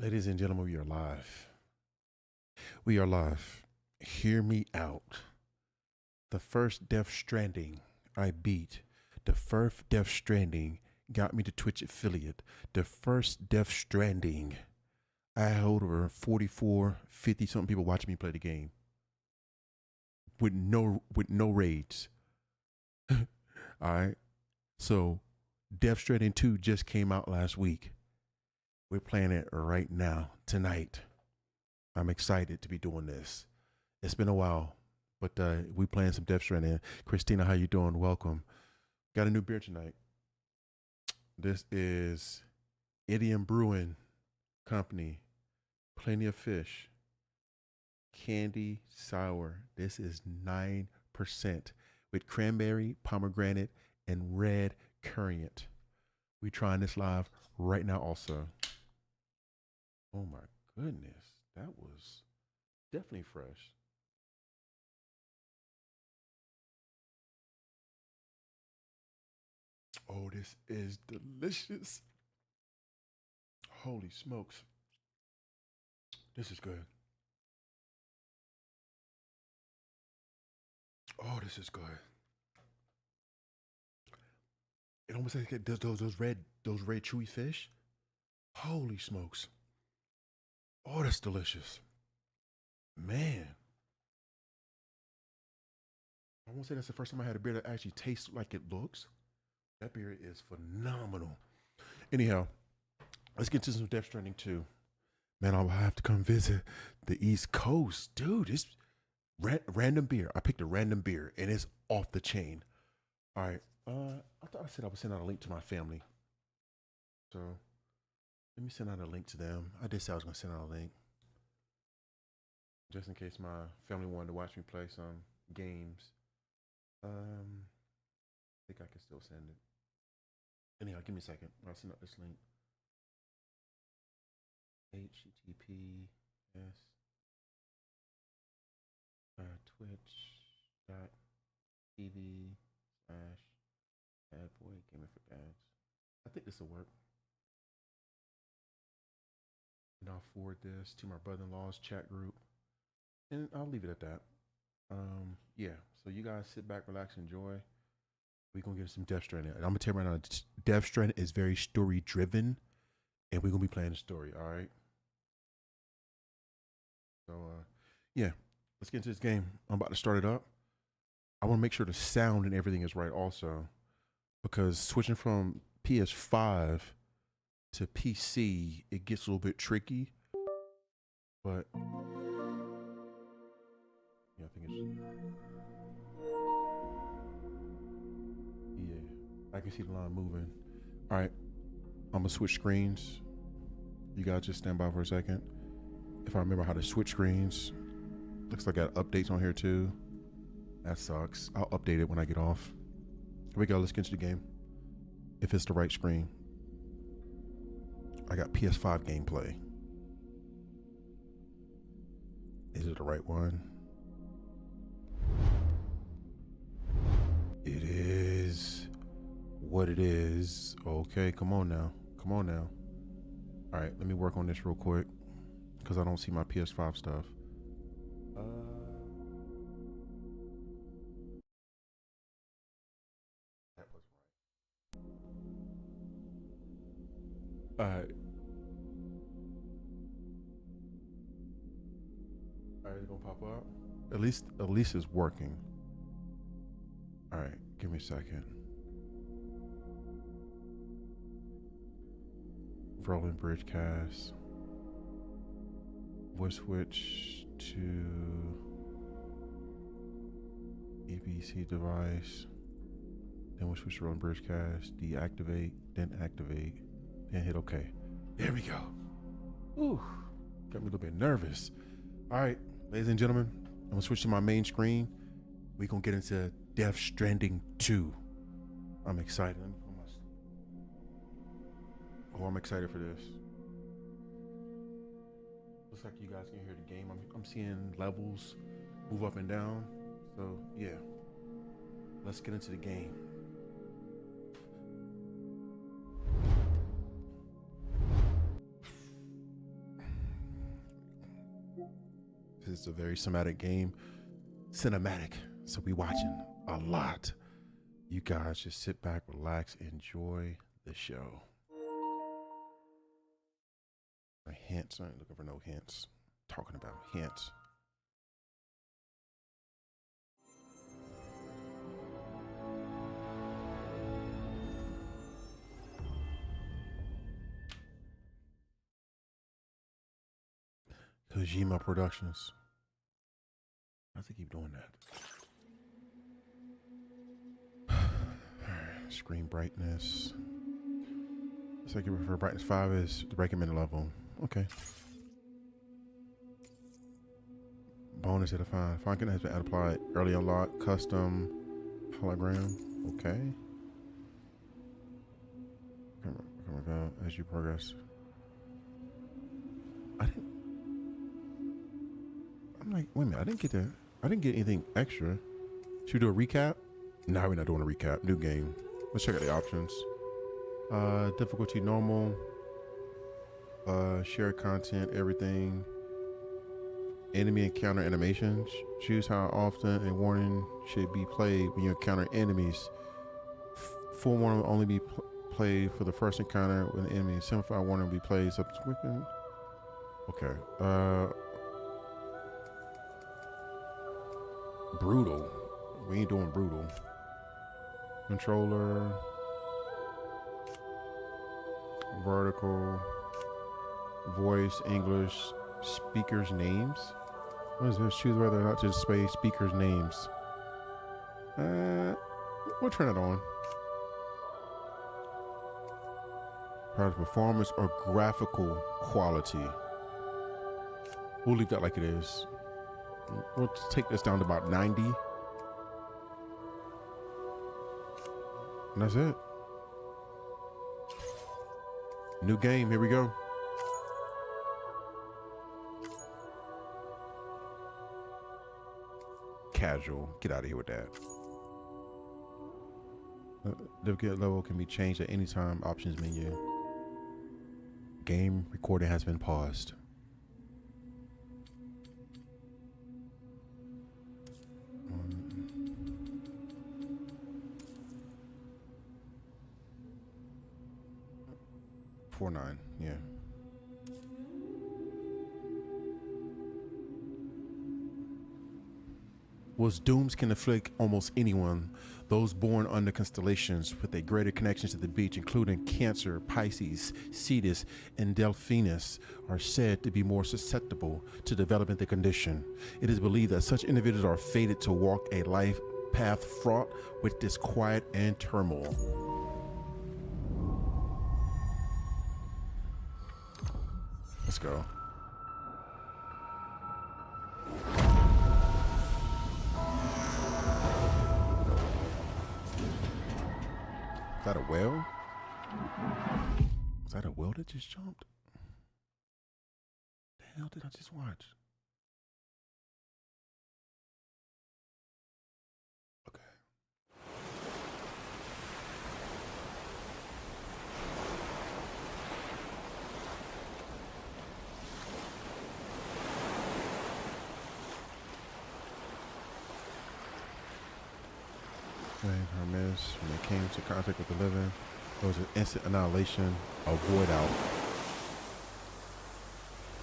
Ladies and gentlemen, we are live. We are live. Hear me out. The first Death Stranding I beat. The first Death Stranding got me to Twitch affiliate. The first Death Stranding. I hold over 44, 50 something people watching me play the game. With no raids. Alright. So Death Stranding 2 just came out last week. We're playing it right now, tonight. I'm excited to be doing this. It's been a while, but we playing some Death Stranding. Christina, how you doing? Welcome. Got a new beer tonight. This is Idiom Brewing Company. Plenty of fish. Candy sour. This is 9% with cranberry, pomegranate, and red currant. We trying this live right now also. Oh my goodness. That was definitely fresh. Oh, this is delicious. Holy smokes. This is good. Oh, this is good. It almost like those red chewy fish. Holy smokes. Oh, that's delicious. Man. I won't say that's the first time I had a beer that actually tastes like it looks. That beer is phenomenal. Anyhow, let's get to some Death Stranding 2. Man, I'll have to come visit the East Coast. Dude, it's random beer. I picked a random beer and it's off the chain. All right. I thought I said I would send out a link to my family. So let me send out a link to them. I did say I was going to send out a link. Just in case my family wanted to watch me play some games. I think I can still send it. Anyhow, give me a second. I'll send out this link. HTTPS twitch.tv slash bad boy gaming for dads. I think this will work. And I'll forward this to my brother-in-law's chat group. And I'll leave it at that. Yeah. So you guys sit back, relax, enjoy. We're gonna get some Death Stranding. I'm gonna tell you right now, Death Stranding is very story driven, and we're gonna be playing the story. All right. So yeah, let's get into this game. I'm about to start it up. I want to make sure the sound and everything is right also, because switching from PS5 to PC, it gets a little bit tricky. But yeah, I think it's yeah. I can see the line moving. All right, I'm gonna switch screens. You guys just stand by for a second. If I remember how to switch screens, looks like I got updates on here too. That sucks. I'll update it when I get off. Here we go. Let's get into the game. If it's the right screen. I got PS5 gameplay. Is it the right one? It is what it is. Okay, come on now. Come on now. All right, let me work on this real quick because I don't see my PS5 stuff. That was right. All right. All right, it's gonna pop up. At least it's working. All right, give me a second. Rolling bridge cast. Voice switch to EBC device. Then we'll switch to rolling bridge cast. Deactivate, then activate, then hit OK. There we go. Ooh, got me a little bit nervous. All right, ladies and gentlemen, I'm gonna switch to my main screen. We're gonna get into Death Stranding 2. I'm excited. Oh, I'm excited for this. Looks like you guys can hear the game. I'm seeing levels move up and down. So yeah, let's get into the game. it's a very cinematic game. Cinematic. So we watching a lot. You guys just sit back, relax, enjoy the show. Hints. I ain't looking for no hints. Talking about hints. Kojima Productions. I have to keep doing that. Screen brightness. Second prefer brightness 5 is the recommended level. Okay. Bonus at a fine. Function has been applied. Early unlock. Custom hologram. Okay. Come about as you progress. I'm like, wait a minute. I didn't get that. I didn't get anything extra. Should we do a recap? No, we're not doing a recap. New game. Let's check out the options. Difficulty normal. Share content, everything. Enemy encounter animations. Choose how often a warning should be played when you encounter enemies. Full warning will only be played for the first encounter with an enemy. Simplified warning will be played subsequent. Okay. Brutal. We ain't doing brutal. Controller. Vertical. Voice, English, speakers' names. What is this? Choose whether or not to display speakers' names. We'll turn it on. Product performance or graphical quality. We'll leave that like it is. We'll take this down to about 90. And that's it. New game, here we go. Casual. Get out of here with that. Difficulty level can be changed at any time. Options menu. Game recording has been paused. $4.9, yeah. Whose dooms can afflict almost anyone, those born under constellations with a greater connection to the beach, including Cancer, Pisces, Cetus, and Delphinus, are said to be more susceptible to developing the condition. It is believed that such individuals are fated to walk a life path fraught with disquiet and turmoil. Let's go. Is that a whale? Was that a whale that just jumped? The hell did I just watch? Okay. Hermes, when they came to contact with the living, there was an instant annihilation, a void out.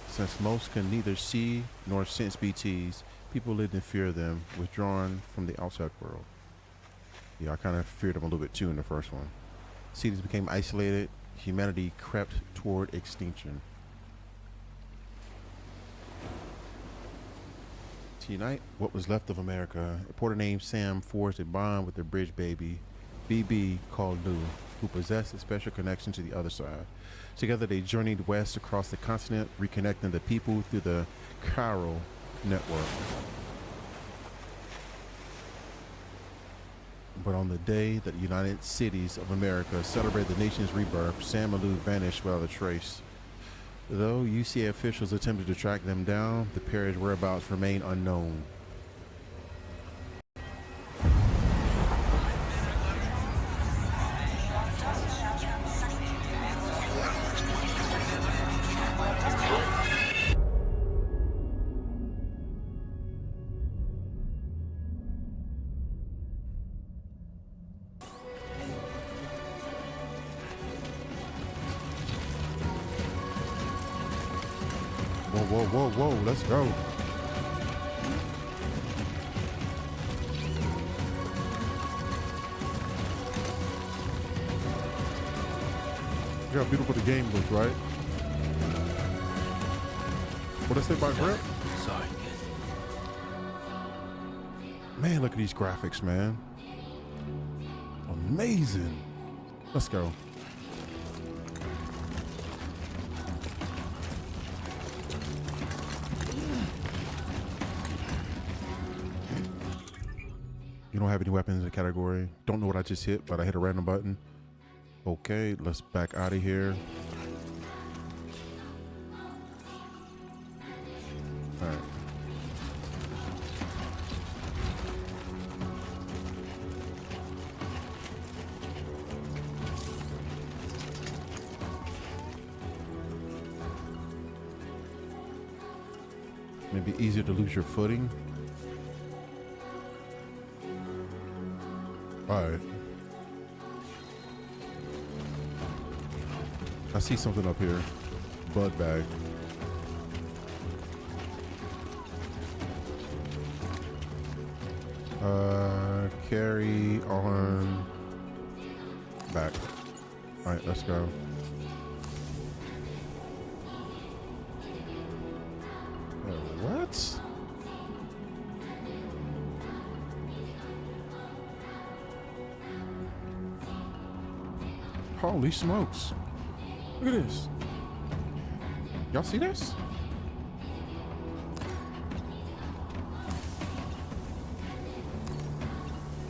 Since most can neither see nor sense BTs, people lived in fear of them, withdrawn from the outside world. Yeah, I kind of feared them a little bit too in the first one. Cities became isolated, humanity crept toward extinction. To unite what was left of America, a reporter named Sam forged a bond with their bridge baby, BB, called Lou, who possessed a special connection to the other side. Together they journeyed west across the continent, reconnecting the people through the Chiral network. But on the day that the United Cities of America celebrated the nation's rebirth, Sam and Lou vanished without a trace. Though UCA officials attempted to track them down, the pair's whereabouts remain unknown. whoa, whoa, whoa. Let's go. Look how beautiful the game looks, right? What did I say about grip? Sorry. Man, look at these graphics, man. Amazing. Let's go. You don't have any weapons in the category. Don't know what I just hit, but I hit a random button. Okay, let's back out of here. All right. Maybe easier to lose your footing. All right. I see something up here. Bud bag. Carry on back. All right, let's go. What? Holy smokes. Look at this. Y'all see this?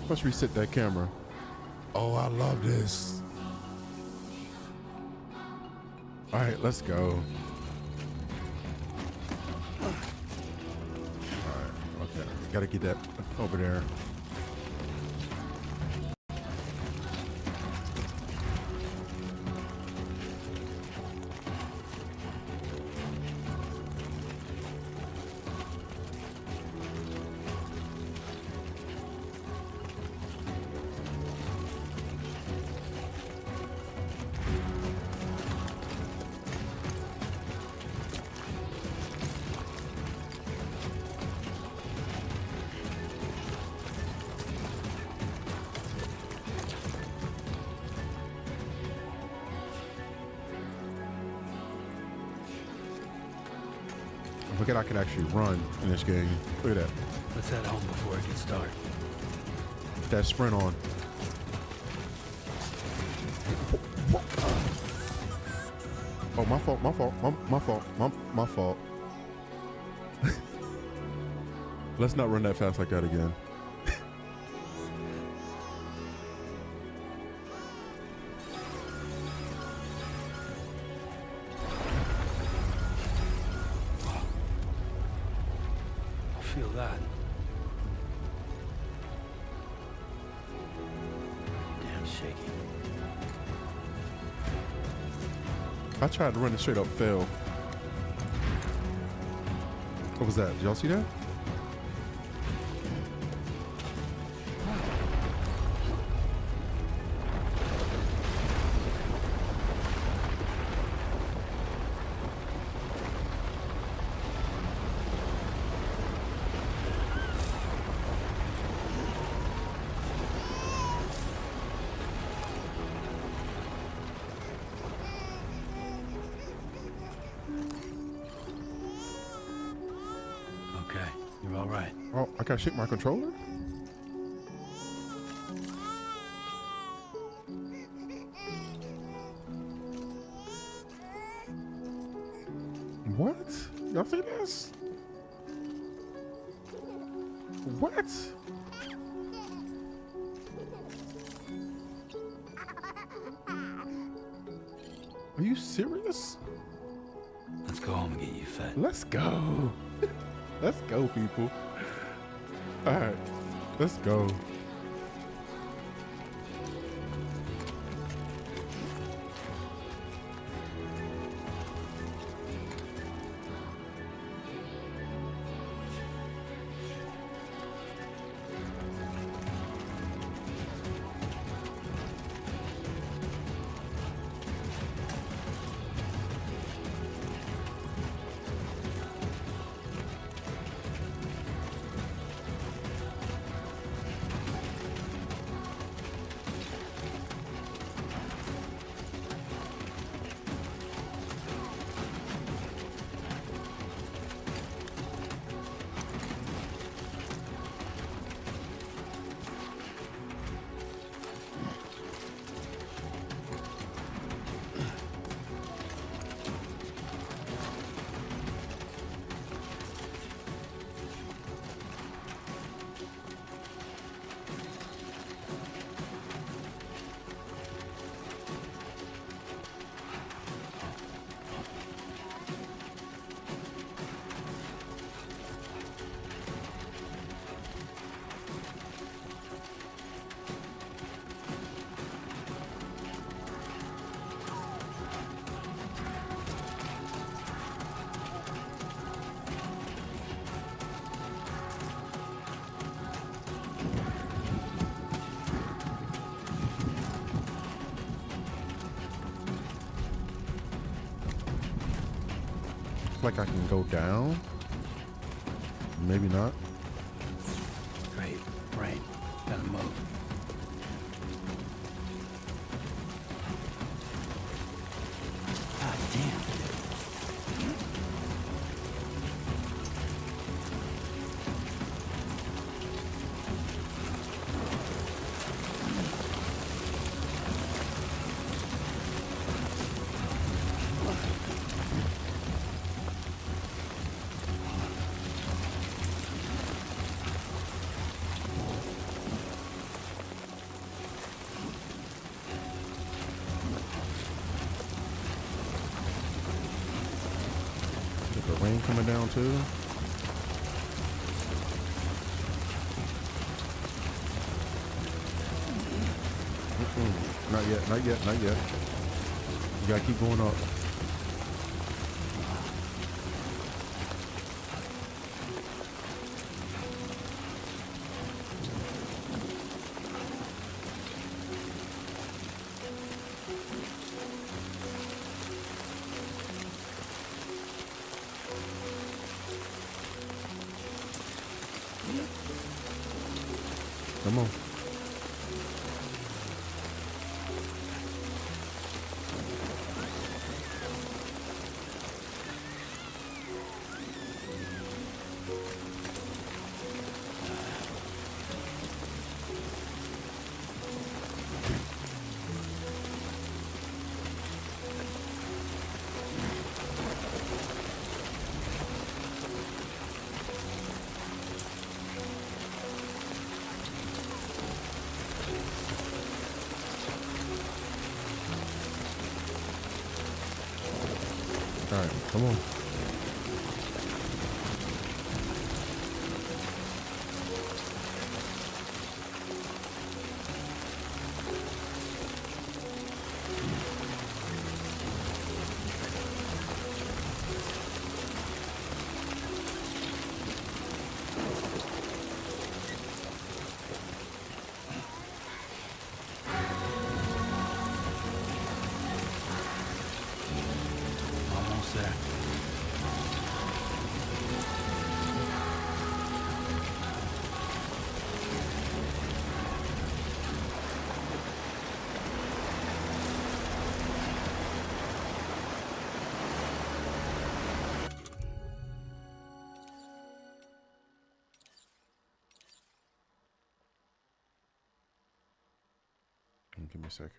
Let's reset that camera. Oh, I love this. All right, let's go. All right, okay. Gotta get that over there. Look at I can actually run in this game. Look at that. Let's head home before it gets dark. Put that sprint on. Oh, my fault, my fault, my fault, my fault. Let's not run that fast like that again. Feel that. Damn shaky. I tried to run it straight up, failed. What was that? Did y'all see that? Okay, you're all right. Oh, I gotta shake my controller? What? Y'all see this? What? Are you serious? Let's go home and get you fed. Let's go. Let's go, people. All right, let's go. like I can go down. Maybe not. Great. Brain. Gotta move. God damn. Is the rain coming down too? Not yet, not yet, not yet. You gotta keep going up. Come on. All right, come on. Almost there. Give me a second.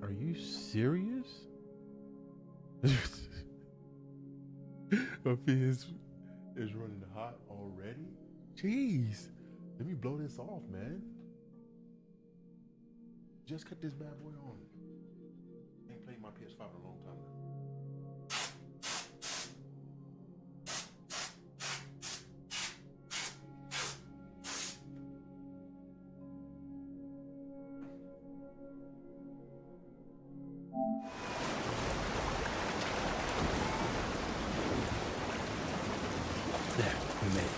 Are you serious? My face is running hot already. Jeez, let me blow this off, man. Just cut this bad boy on. Ain't played my PS5 in a long time now. There, we made it.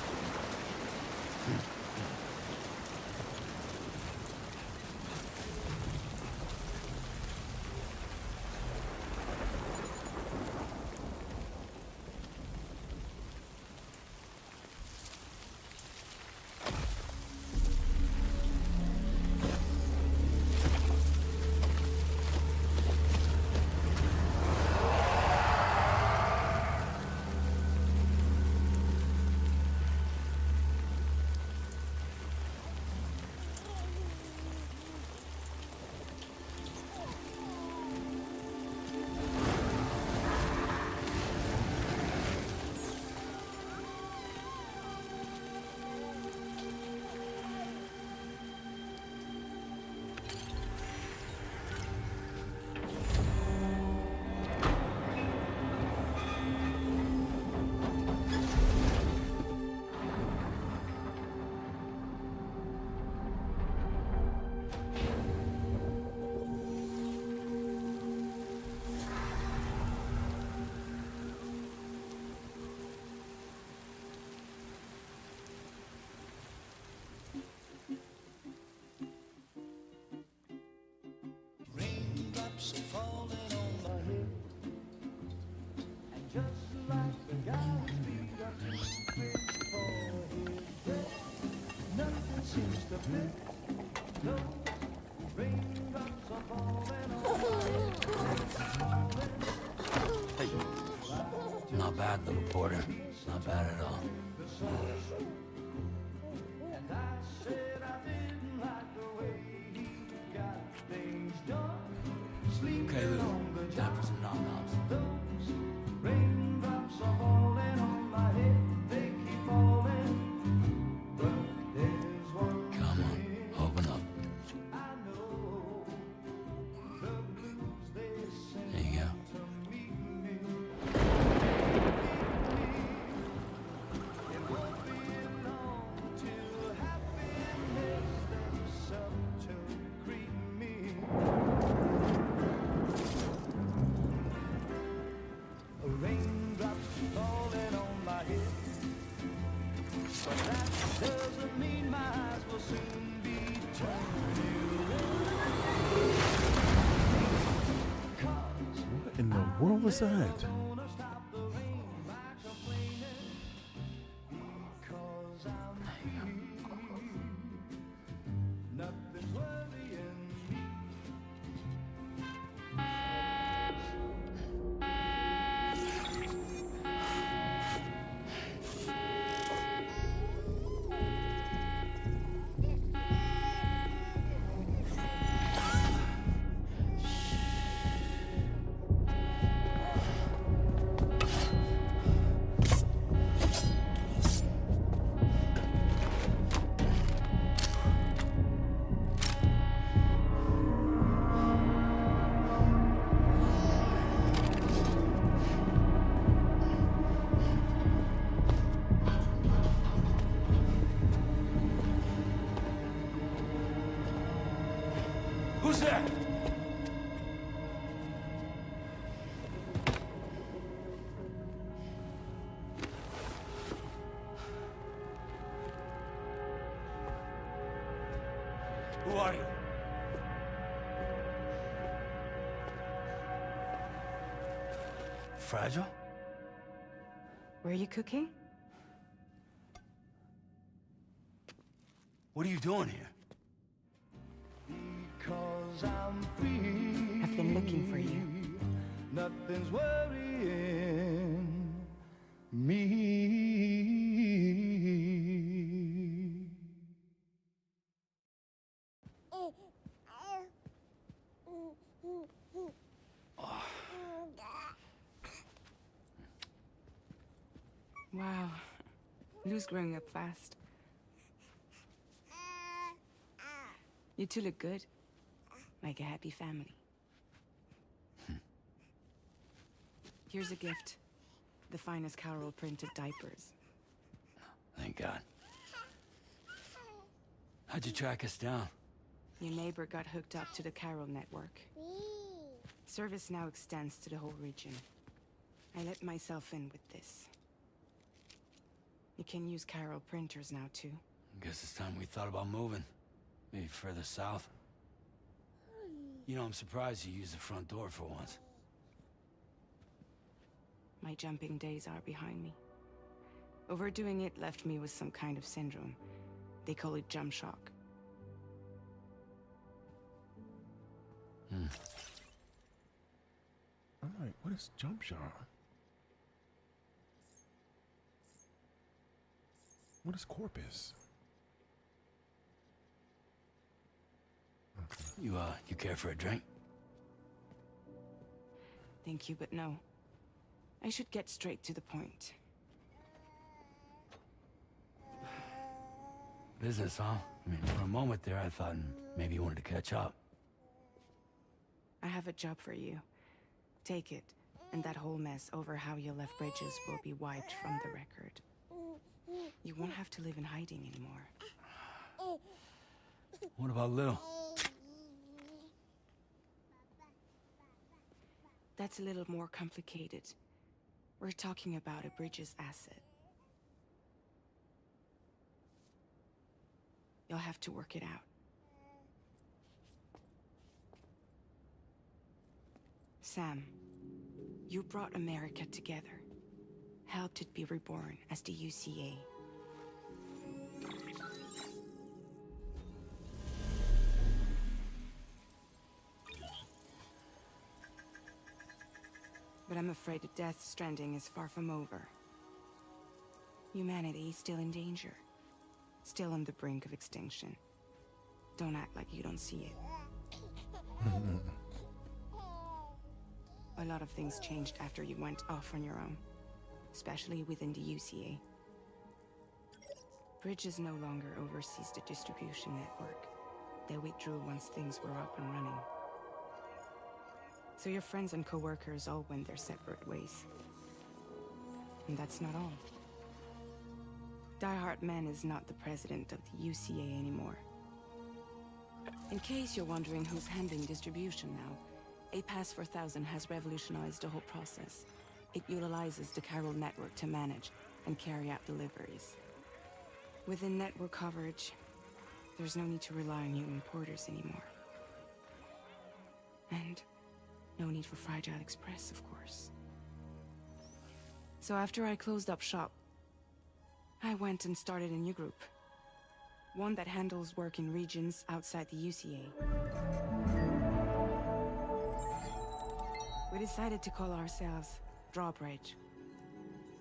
raindrops are falling on my head. And just like the guy whose feet are too big for his bed, nothing seems to fit. Those raindrops are falling on my head. Hey. Not bad, little Porter. Not bad at all. And I said I didn't like the way he got things done. Sleeping Okay, Lou. on the Time job. for some nom-noms. Those raindrops are falling on my head. They keep falling. But there's one Come on, thing open up. I know. The blues they sing There you go. to meet me. It won't be long till happiness steps up to greet me. Raindrops falling on my head, but that doesn't mean my eyes will soon be turning red. 'Cause What in the world was that? gonna stop the rain by complaining, because I'm free. Nothing's worrying me. Who's there? Who are you? Fragile? Were you cooking? What are you doing here? Because I'm free. I've been looking for you. Nothing's worrying me. Wow. Lou's growing up fast. You two look good. Like a happy family. Here's a gift. The finest Carol printed diapers. Thank God. How'd you track us down? Your neighbor got hooked up to the Carol network. Service now extends to the whole region. I let myself in with this. You can use Carol printers now too. Guess it's time we thought about moving. Maybe further south. You know, I'm surprised you used the front door for once. My jumping days are behind me. Overdoing it left me with some kind of syndrome. They call it jump shock. I'm like, what is jump shot? What is corpus? You care for a drink? Thank you, but no. I should get straight to the point. Business, huh? I mean, for a moment there, I thought maybe you wanted to catch up. I have a job for you. Take it, and that whole mess over how you left Bridges will be wiped from the record. You won't have to live in hiding anymore. What about Lou? That's a little more complicated. We're talking about a Bridges asset. You'll have to work it out. Sam, you brought America together, helped it be reborn as the UCA. But I'm afraid that Death Stranding is far from over. Humanity is still in danger. Still on the brink of extinction. Don't act like you don't see it. A lot of things changed after you went off on your own. Especially within the UCA. Bridges no longer oversees the distribution network. They withdrew once things were up and running. So your friends and co-workers all went their separate ways. And that's not all. Die Hard Man is not the president of the UCA anymore. In case you're wondering who's handling distribution now, A Pass 4000 has revolutionized the whole process. It utilizes the Chiral network to manage and carry out deliveries. Within network coverage, there's no need to rely on human porters anymore. And no need for Fragile Express, of course. So after I closed up shop, I went and started a new group. One that handles work in regions outside the UCA. We decided to call ourselves Drawbridge.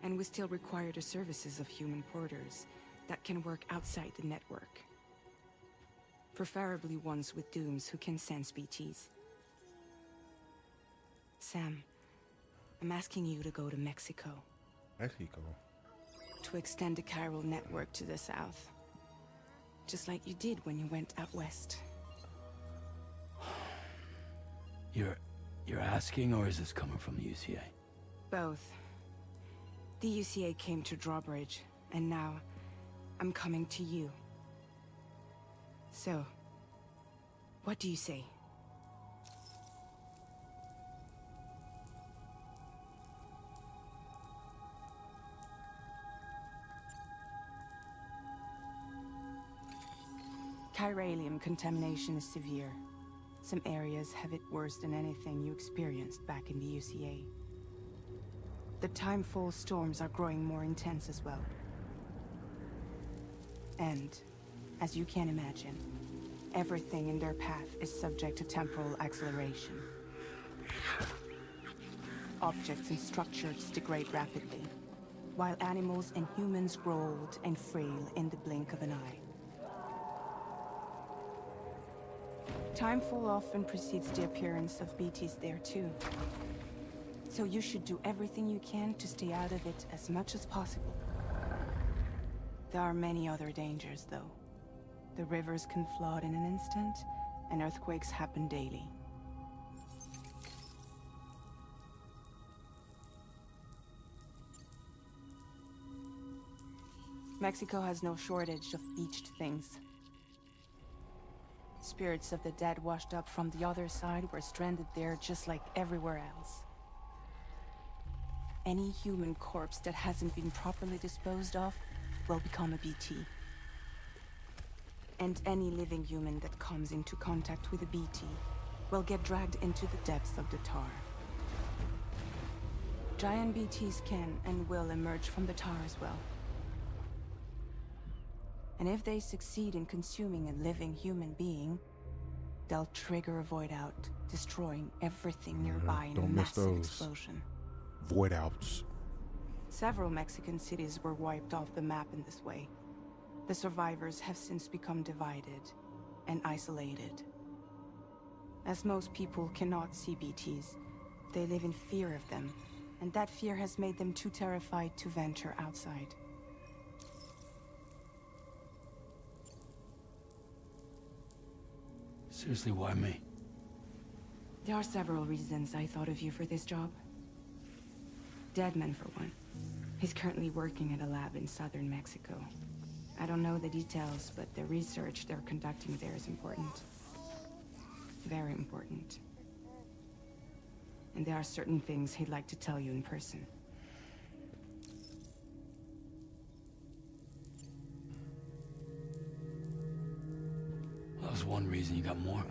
And we still require the services of human porters that can work outside the network. Preferably ones with dooms who can sense BTs. Sam, I'm asking you to go to Mexico. Mexico? To extend the Chiral network to the south. Just like you did when you went out west. You're asking, or is this coming from the UCA? Both. The UCA came to Drawbridge, and now I'm coming to you. So, what do you say? Chiralium contamination is severe. Some areas have it worse than anything you experienced back in the UCA. The timefall storms are growing more intense as well. And, as you can imagine, everything in their path is subject to temporal acceleration. Objects and structures degrade rapidly, while animals and humans grow old and frail in the blink of an eye. Timefall often precedes the appearance of BTs there too. So you should do everything you can to stay out of it as much as possible. There are many other dangers, though. The rivers can flood in an instant, and earthquakes happen daily. Mexico has no shortage of beached things. Spirits of the dead washed up from the other side were stranded there just like everywhere else. Any human corpse that hasn't been properly disposed of will become a BT. And any living human that comes into contact with a BT will get dragged into the depths of the tar. Giant BTs can and will emerge from the tar as well. And if they succeed in consuming a living human being, they'll trigger a void out, destroying everything nearby in a massive explosion. Void outs. Several Mexican cities were wiped off the map in this way. The survivors have since become divided and isolated. As most people cannot see BTs, they live in fear of them, and that fear has made them too terrified to venture outside. Seriously, why me? There are several reasons I thought of you for this job. Deadman, for one. He's currently working at a lab in southern Mexico. I don't know the details, but the research they're conducting there is important. Very important. And there are certain things he'd like to tell you in person. That was one reason. You got more?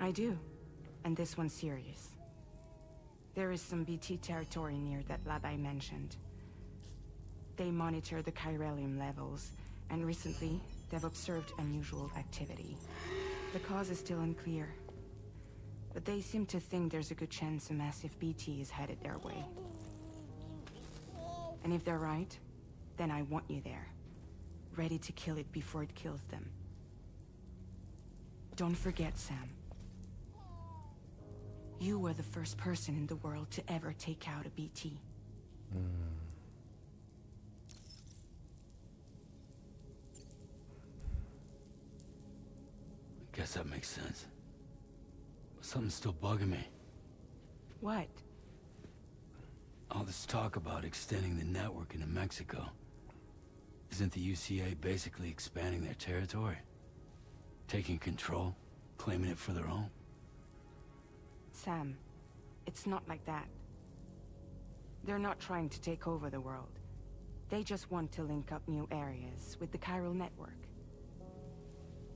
I do. And this one's serious. There is some BT territory near that lab I mentioned. They monitor the chiralium levels, and recently, they've observed unusual activity. The cause is still unclear, but they seem to think there's a good chance a massive BT is headed their way. And if they're right, then I want you there, ready to kill it before it kills them. Don't forget, Sam. You were the first person in the world to ever take out a BT. Guess that makes sense. But something's still bugging me. What? All this talk about extending the network into Mexico. Isn't the UCA basically expanding their territory? Taking control? Claiming it for their own? Sam, it's not like that. They're not trying to take over the world. They just want to link up new areas with the chiral network.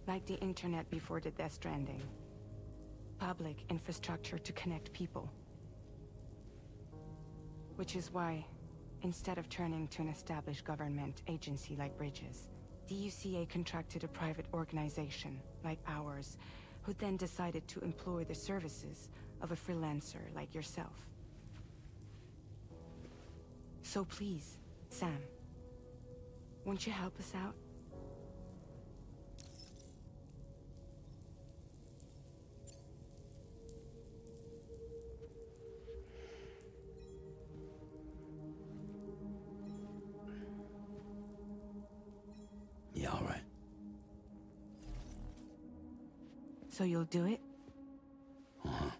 Like the internet before the Death Stranding. Public infrastructure to connect people. Which is why, instead of turning to an established government agency like Bridges, the UCA contracted a private organization, like ours, who then decided to employ the services of a freelancer like yourself. So please, Sam, won't you help us out? Yeah, all right. So you'll do it? Uh-huh.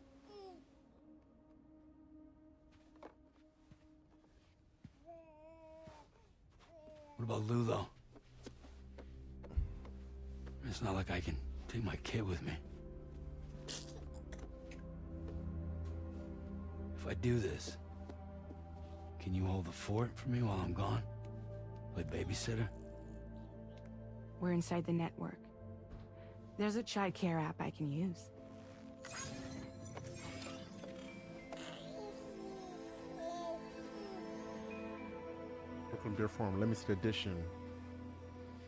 What about Lou, though? It's not like I can take my kid with me. If I do this, can you hold the fort for me while I'm gone? Play babysitter? We're inside the network. There's a child care app I can use. Brooklyn Beer Farm, limited edition.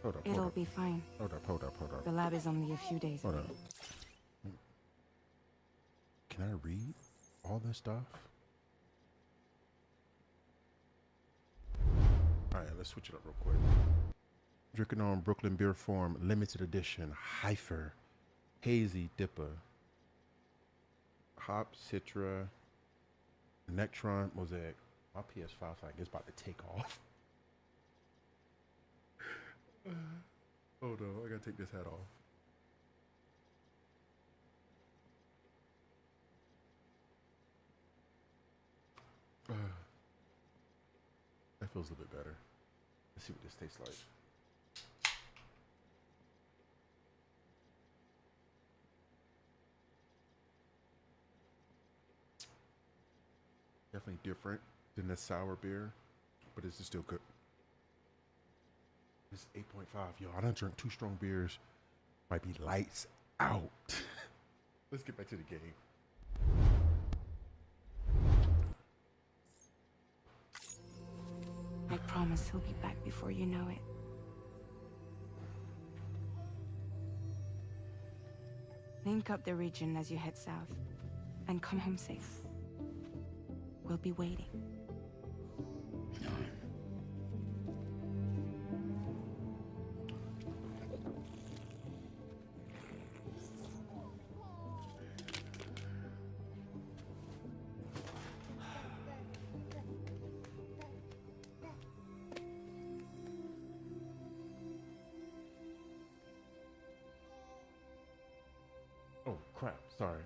Hold up, hold It'll up. be fine. Hold up, hold up, hold up. The lab is only a few days Hold away. up. Can I read all this stuff? Alright, let's switch it up real quick. Drinking on Brooklyn Beer Farm, limited edition, Heifer, Hazy Dipper, Hop, Citra, Nectron, Mosaic. My PS5 like it's about to take off. Hold on, I gotta take this hat off. That feels a little bit better. Let's see what this tastes like. Definitely different than the sour beer, but it's still good. It's 8.5. Yo, I done drink 2 strong beers. Might be lights out. Let's get back to the game. I promise he'll be back before you know it. Link up the region as you head south, and come home safe. We'll be waiting. Oh, crap. Sorry.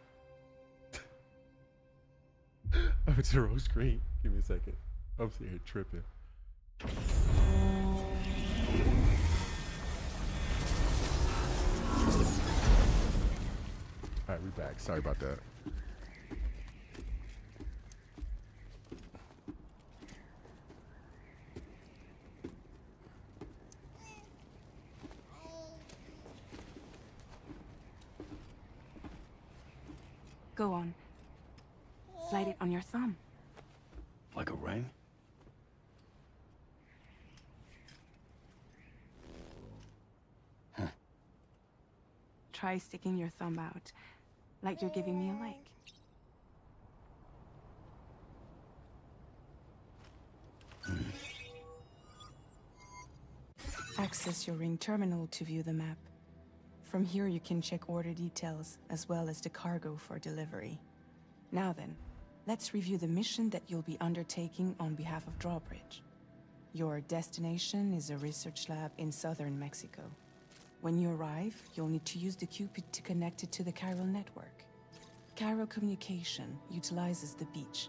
I'm at the wrong screen. Give me a second. I'm sitting here tripping. Alright, we back. Sorry about that. Go on. Slide it on your thumb. Like a ring? Try sticking your thumb out, like you're giving me a like. Access your ring terminal to view the map. From here you can check order details, as well as the cargo for delivery. Now then, let's review the mission that you'll be undertaking on behalf of Drawbridge. Your destination is a research lab in southern Mexico. When you arrive, you'll need to use the Cupid to connect it to the chiral network. Chiral communication utilizes the beach,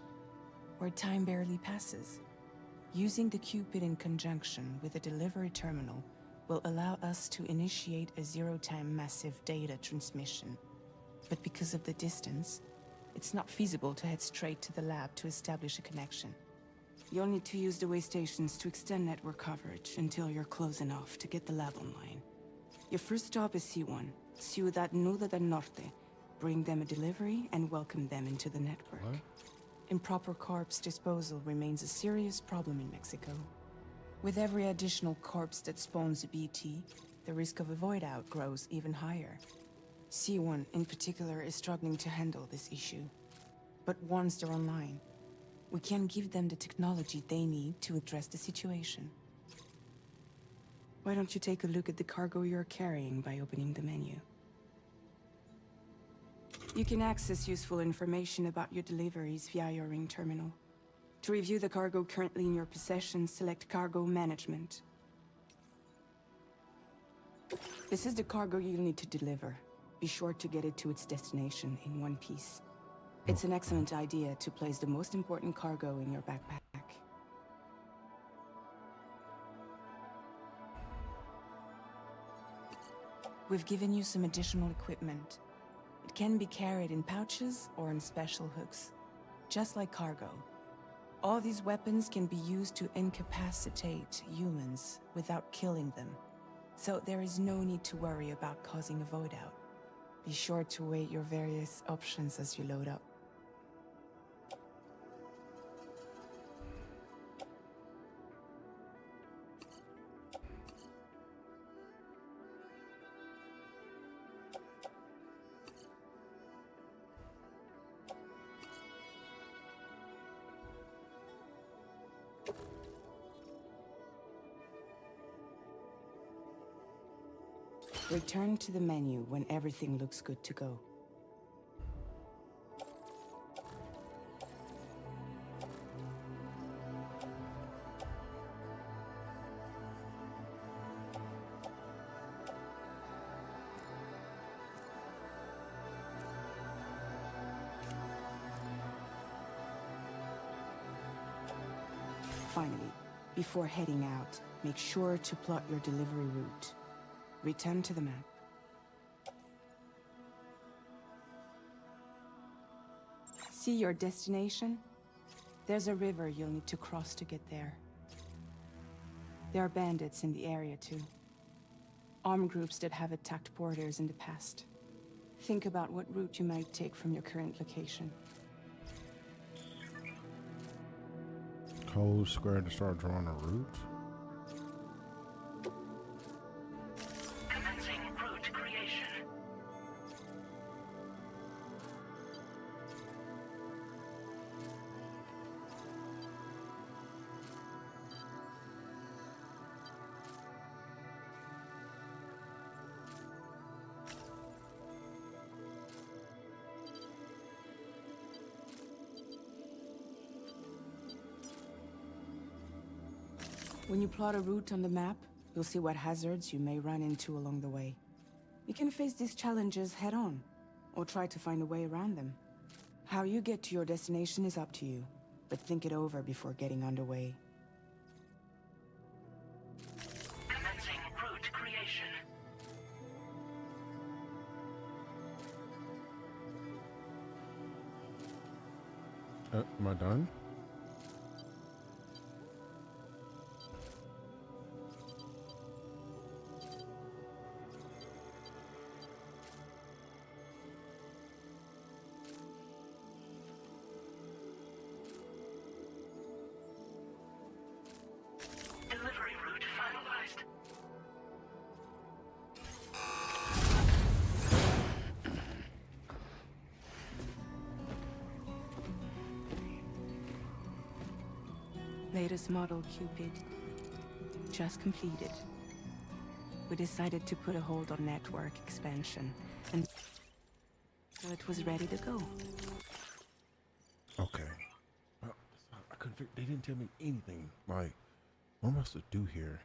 where time barely passes. Using the Cupid in conjunction with a delivery terminal will allow us to initiate a zero-time massive data transmission. But because of the distance, it's not feasible to head straight to the lab to establish a connection. You'll need to use the way stations to extend network coverage until you're close enough to get the lab online. Your first stop is C1, Ciudad Nuda del Norte. Bring them a delivery and welcome them into the network. What? Improper corpse disposal remains a serious problem in Mexico. With every additional corpse that spawns a BT, the risk of a void out grows even higher. C1 in particular is struggling to handle this issue. But once they're online, we can give them the technology they need to address the situation. Why don't you take a look at the cargo you're carrying by opening the menu? You can access useful information about your deliveries via your ring terminal. To review the cargo currently in your possession, select Cargo Management. This is the cargo you'll need to deliver. Be sure to get it to its destination in one piece. It's an excellent idea to place the most important cargo in your backpack. We've given you some additional equipment. It can be carried in pouches or in special hooks, just like cargo. All these weapons can be used to incapacitate humans without killing them, so there is no need to worry about causing a void out. Be sure to weigh your various options as you load up. Return to the menu when everything looks good to go. Finally, before heading out, make sure to plot your delivery route. Return to the map. See your destination? There's a river you'll need to cross to get there. There are bandits in the area too. Armed groups that have attacked porters in the past. Think about what route you might take from your current location. Hold square to start drawing a route. Commencing route creation. When you plot a route on the map, you'll see what hazards you may run into along the way. You can face these challenges head-on, or try to find a way around them. How you get to your destination is up to you, but think it over before getting underway. Commencing route creation. Am I done? Latest model Cupid. Just completed. We decided to put a hold on network expansion, and so it was ready to go. Okay. Well, I couldn't figure, they didn't tell me anything. Like, what am I supposed to do here?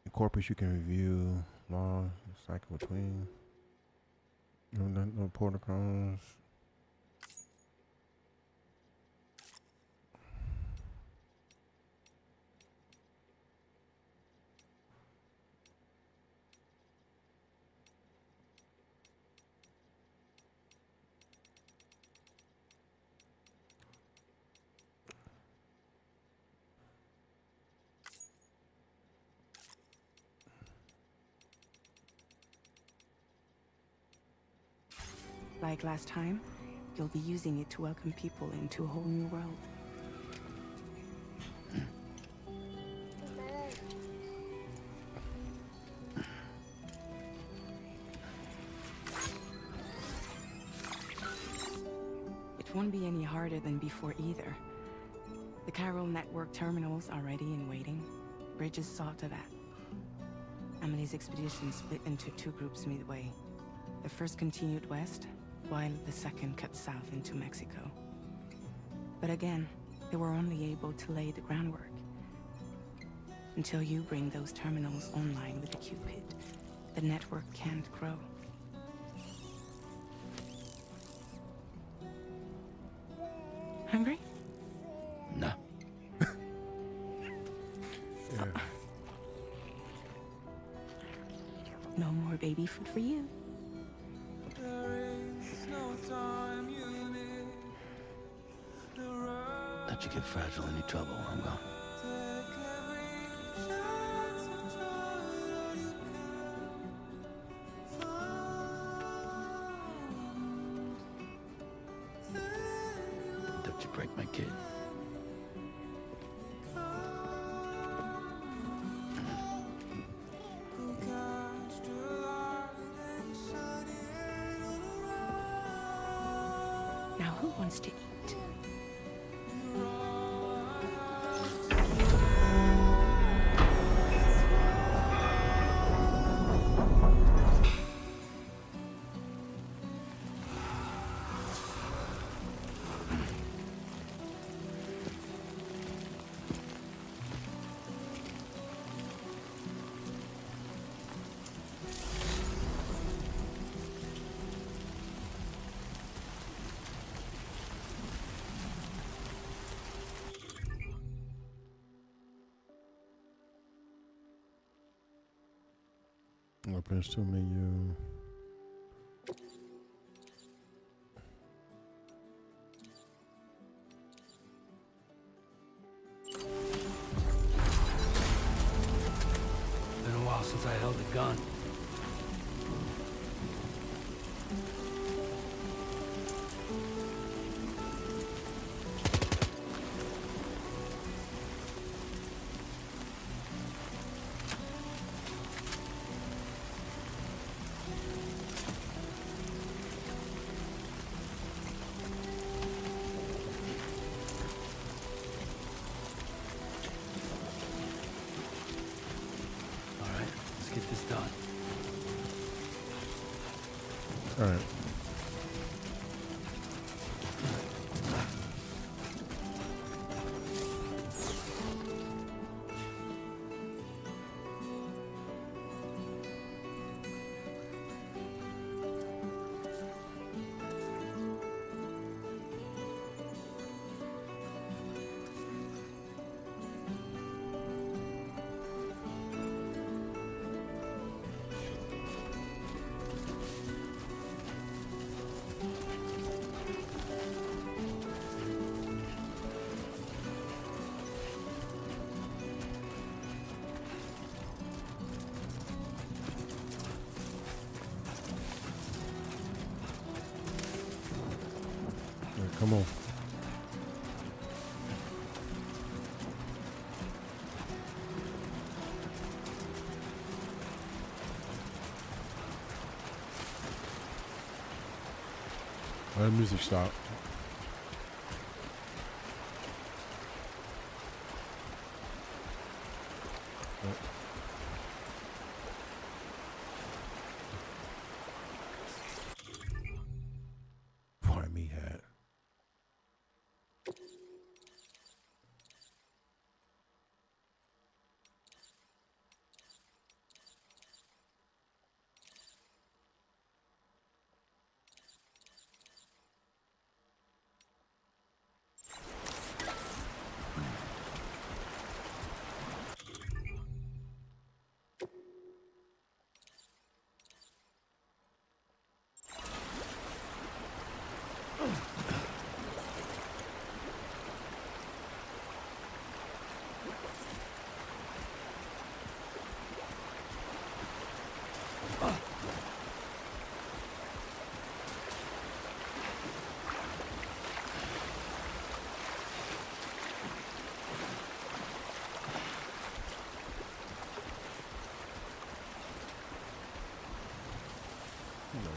In corpus, you can review law, cycle between. No protocols. Like last time, you'll be using it to welcome people into a whole new world. It won't be any harder than before either. The Chiral network terminals are ready and waiting. Bridges saw to that. Emily's expedition split into two groups midway. The first continued west, while the second cut south into Mexico. But again, they were only able to lay the groundwork. Until you bring those terminals online with the Cupid, the network can't grow. Hungry? No. Yeah. No more baby food for you. Let you get fragile any trouble, I'm gone. Don't you break my kid. Now who wants to eat? Opens to menu. Been a while since I held a gun. All right, let's get this done. All right. All right, come on. Let the music stop.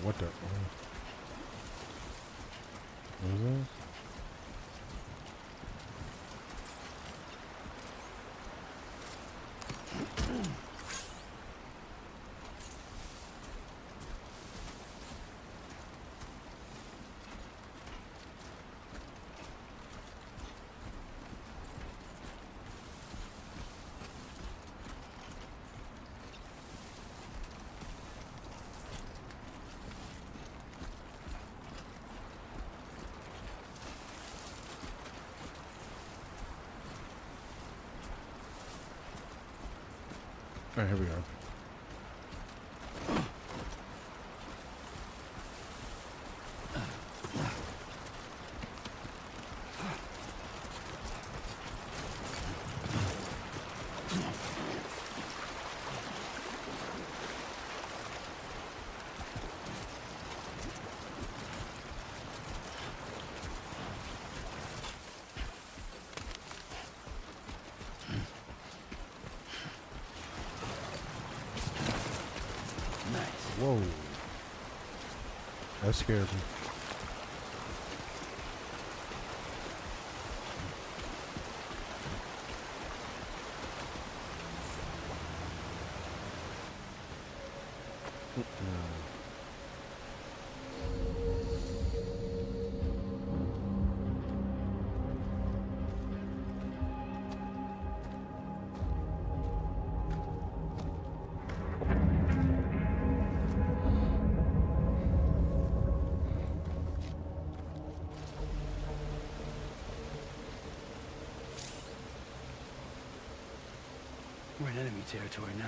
what the? What is this? All right, here we go. Whoa. That scared me. We're in enemy territory now.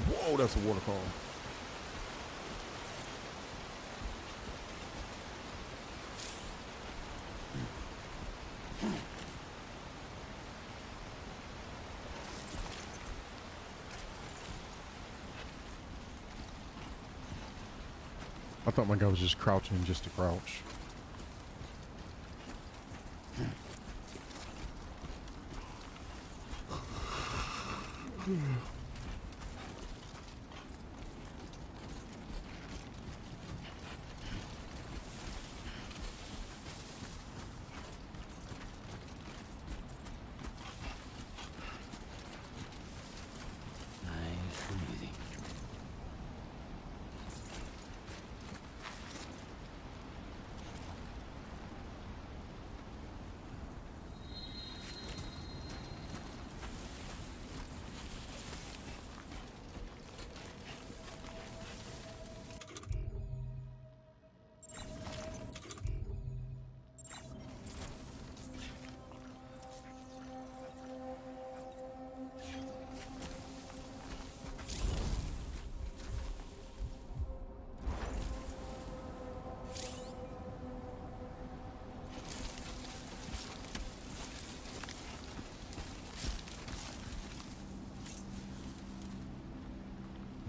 Whoa, that's a waterfall. I thought my guy was just crouching just to crouch. Nice and easy.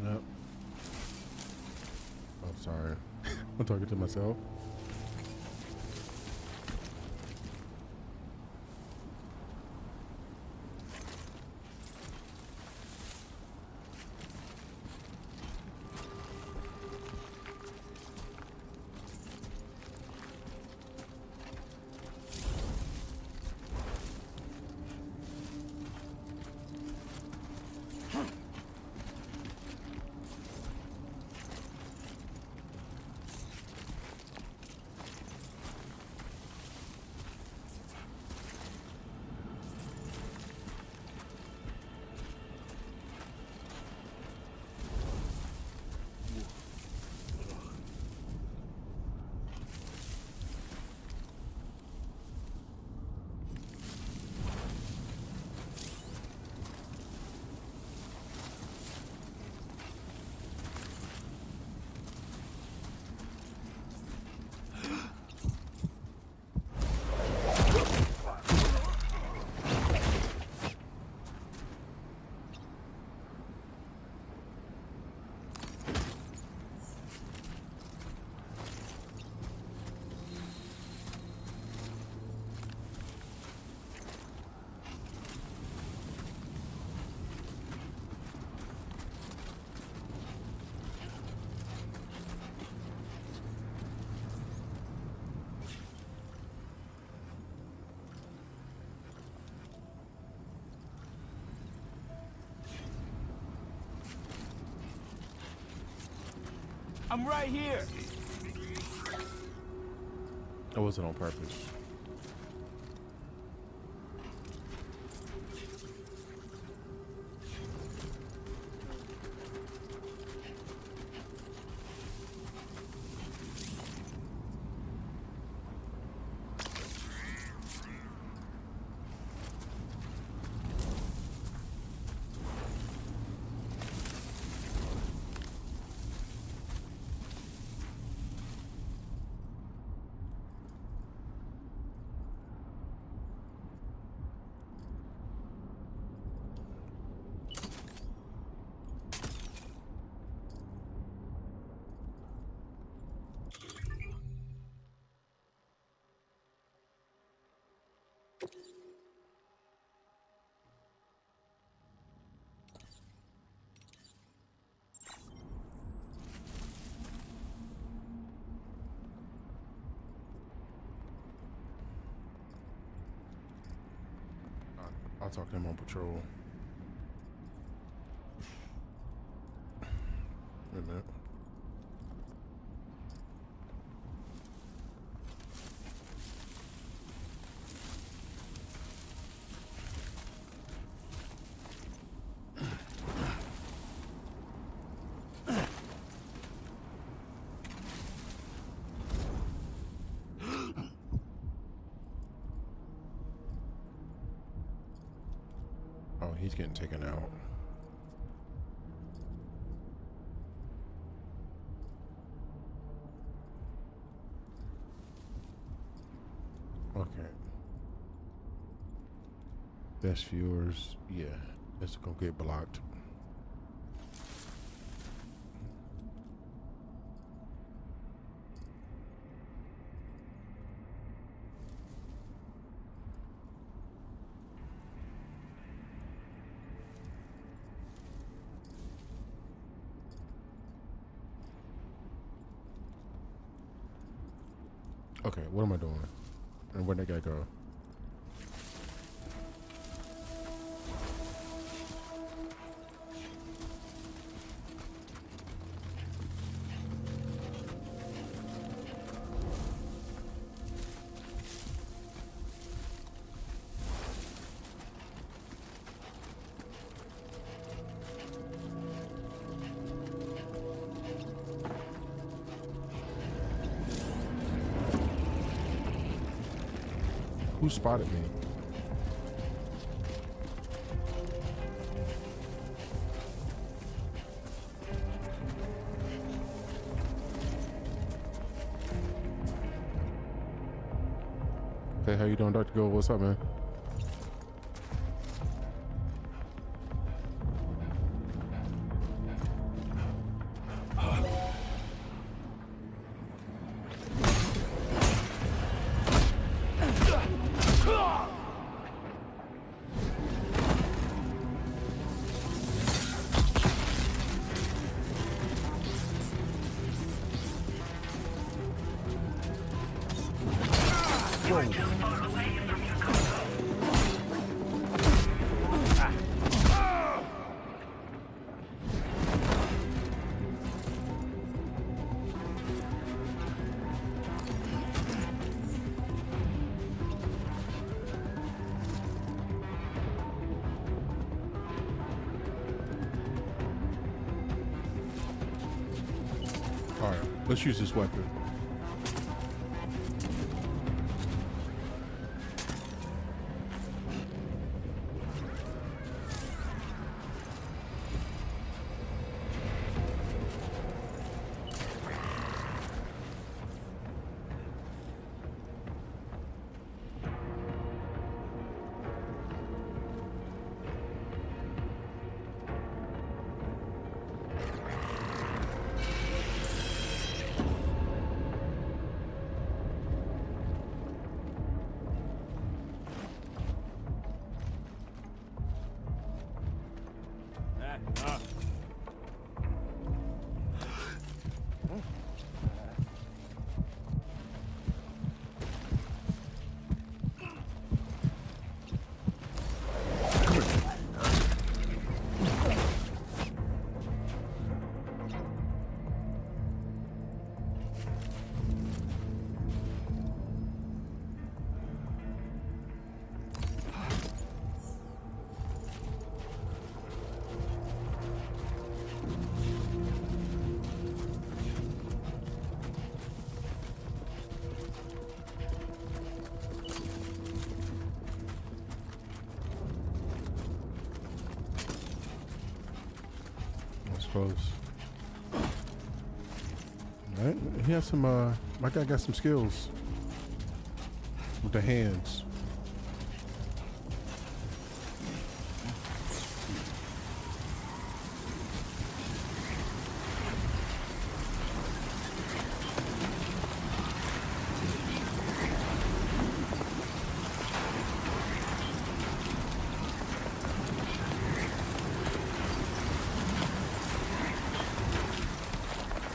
Yep. Oh, sorry. I'm talking to myself. I'm right here. That wasn't on purpose. I'll talk to him on patrol. Wait a minute. Oh, he's getting taken out. Okay. Best viewers, yeah, it's gonna get blocked. Okay, what am I doing? And where'd that guy go? Who spotted me? Hey, how you doing, Dr. Gold? What's up, man? You are too far away from your cargo. All right, let's use this weapon. close. Right? He has some. My guy got some skills with the hands.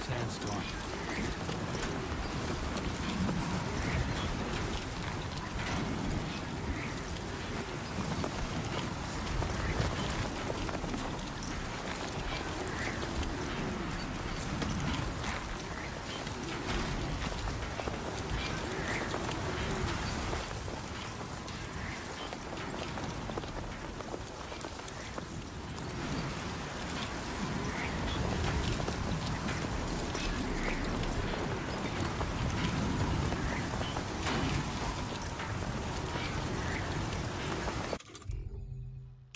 Sandstorm.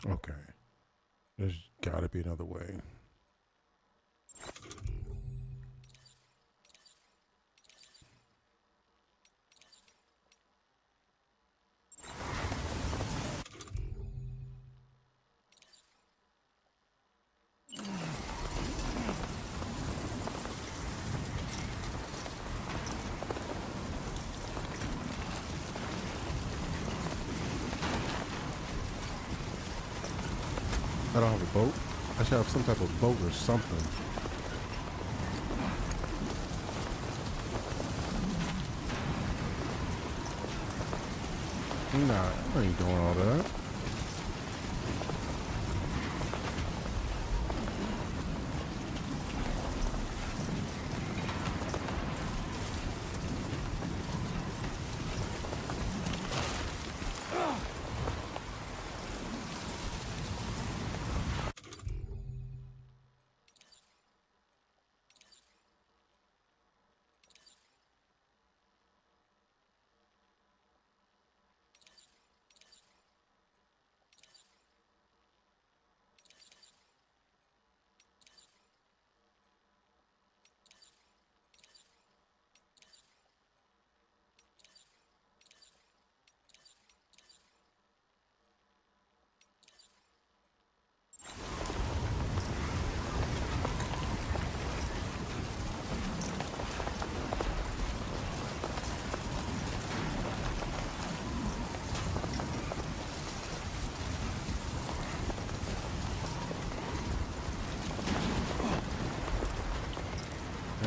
Okay. There's got to be another way. I don't have a boat. I should have some type of boat or something. Nah, I ain't doing all that.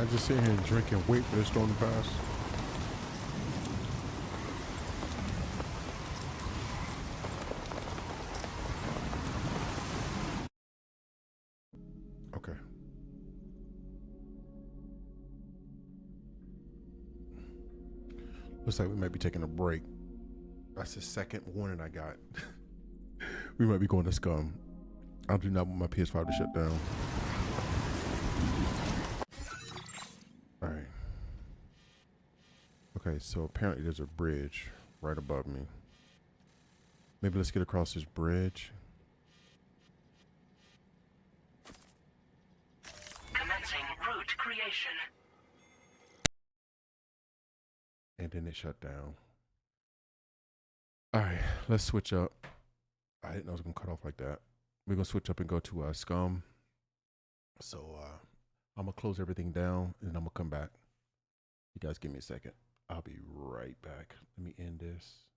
I just sit here and drink and wait for this storm to pass. Okay. Looks like we might be taking a break. That's the second warning I got. We might be going to scum. I do not want my PS5 to shut down. All right. Okay, so apparently there's a bridge right above me. Maybe let's get across this bridge. Commencing route creation. And then it shut down. All right, let's switch up. I didn't know it was gonna cut off like that. We're gonna switch up and go to scum. So I'm gonna close everything down and I'm gonna come back. You guys give me a second. I'll be right back. Let me end this.